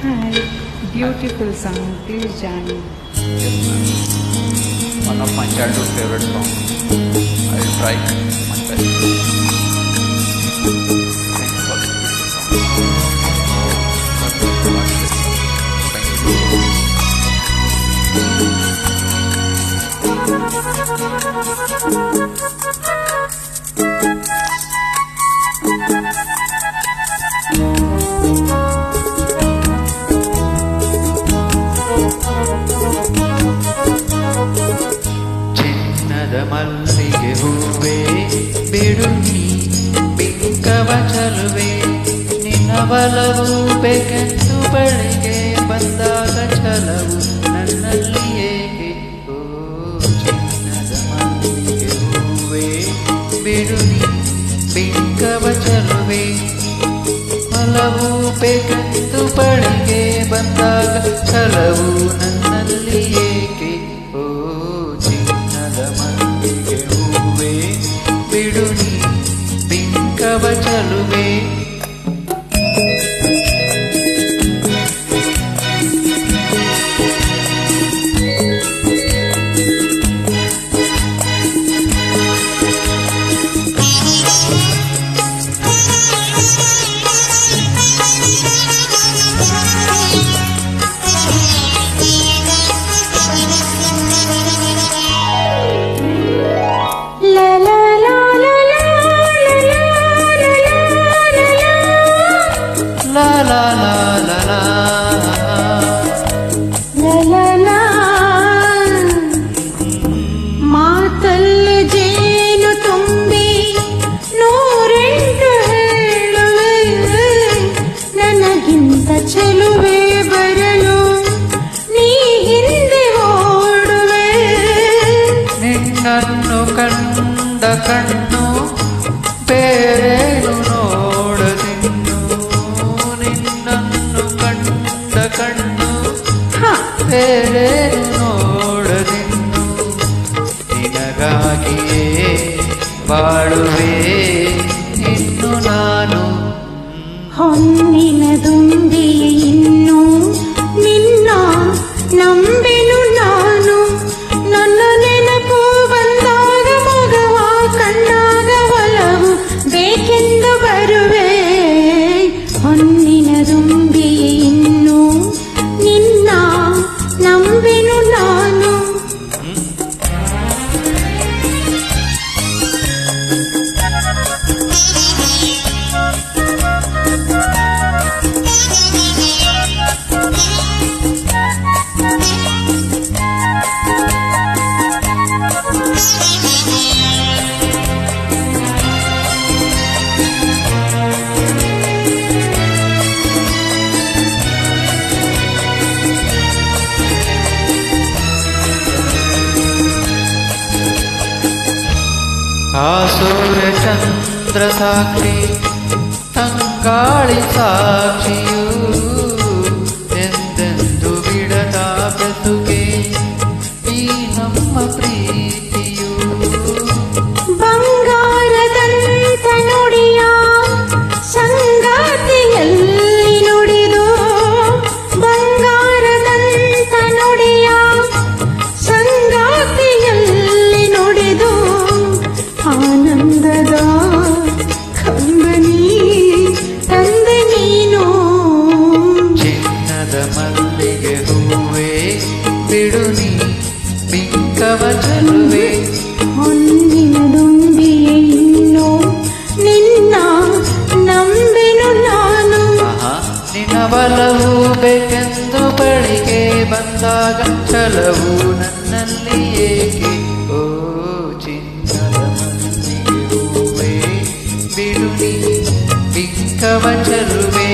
Hi, beautiful song. Please join me. Yes, ma'am. One of my childhood favorite songs. I will try my best. Thanks for the beautiful song. God bless you. Thank ಚಿನ್ನದ ಮಲ್ಲಿಗೆ ಹೂವೇ ಬಿಡು ನೀ ಬಿಂಕವ ಚಲುವೆ ನಿನ್ನ ಬಲವು ಬೇಕೆಂದು ಬಳಿಗೆ ಬಂದಾಗ ಛಲವು ನನ್ನಲ್ಲಿ ಏಕೆ ಓ ಚಿನ್ನದ ಮಲ್ಲಿಗೆ ಹೂವೇ ಬಿಡು ನೀ ಬಿಂಕವ ಚಲುವೆ ಬಲವು ಬೇಕೆಂದು ಬಳಿಗೆ ಬಂದಾಗ ಛಲವು ನನ್ನಲ್ಲಿ ಏಕೆ ಓ ಚಿನ್ನದ ಮಲ್ಲಿಗೆ ಹೂವೇ ಬಿಡು ನೀ ಬಿಂಕವ ಚಲುವೆ ಮಾತಲ್ಲಿ ಜೇನು ತುಂಬಿ ನೂರೆಂಟು ಹೇಳುವೆ ನನಗಿಂತ ಚೆಲುವೆ ಬರಲು ನೀ ಹಿಂದೆ ಓಡುವೆ ನಿನ್ನನ್ನು ಕಂಡ ಕಣ್ಣು ಬೇರೇನು ನೋಡದಿನ್ನು ನಿನ್ನನ್ನು ಕಂಡ ಕಣ್ಣು ಬೇರೇನು ನೋಡದಿನ್ನು ನಿನಗಾಗಿಯೇ ಬಾಳುವೆ ಇನ್ನು ನಾನು ಹೊನ್ನಿನ ದುಂಬಿಯೇ ಇನ್ನು ನಿನ್ನ ನಂಬೆನು ನಾನು ನನ್ನ ನೆನಪು ಬಂದಾಗ ಮಗವ ಕಂಡಾಗ ಒಲವು ಬೇಕೆಂದು ಬರುವೆ ಹೊನ್ನಿನ ದುಂಬಿಯೇ ಇನ್ನು ನಿನ್ನ ನಂಬೆನು ನಾನು ಆ ಸೂರ್ಯ ಚಂದ್ರ ಸಾಕ್ಷಿ ತಂಗಾಳಿ ಸಾಕ್ಷಿಯು ಎಂದೆಂದು ಬಿಡದ ಬೆಸುಗೆ ಈ ನಮ್ಮ ಪ್ರೀತಿಯು ಬಂಗಾರದಂತ ನುಡಿಯ ಸಂಗಾತಿಯಲ್ಲಿ ನುಡಿದು ಬಂಗಾರದಂತ ನುಡಿಯ ಸಂಗಾತಿಯಲ್ಲಿ ನುಡಿದು ಆನಂದದ ಕಂಬನಿ ತಂದೆ ನೀನು ಚಿನ್ನದ ಮಲ್ಲಿಗೆ ಹೂವೇ ಬಿಡು ನೀ ಬಿಂಕವ ಚಲುವೆ ಹೊನ್ನಿನ ದುಂಬಿಯೇ ಇನ್ನು ನಿನ್ನ ನಂಬೆನು ನಾನು ನಿನ್ನ ಬಲವು ಬೇಕೆಂದು ಬಳಿಗೆ ಬಂದಾಗ ಛಲವು ನನ್ನಲ್ಲಿ ಏಕೆ ಓ ಚಿನ್ನದ ಮಲ್ಲಿಗೆ ಹೂವೇ ಬಿಡು ನೀ ಬಿಂಕವ ಚಲುವೆ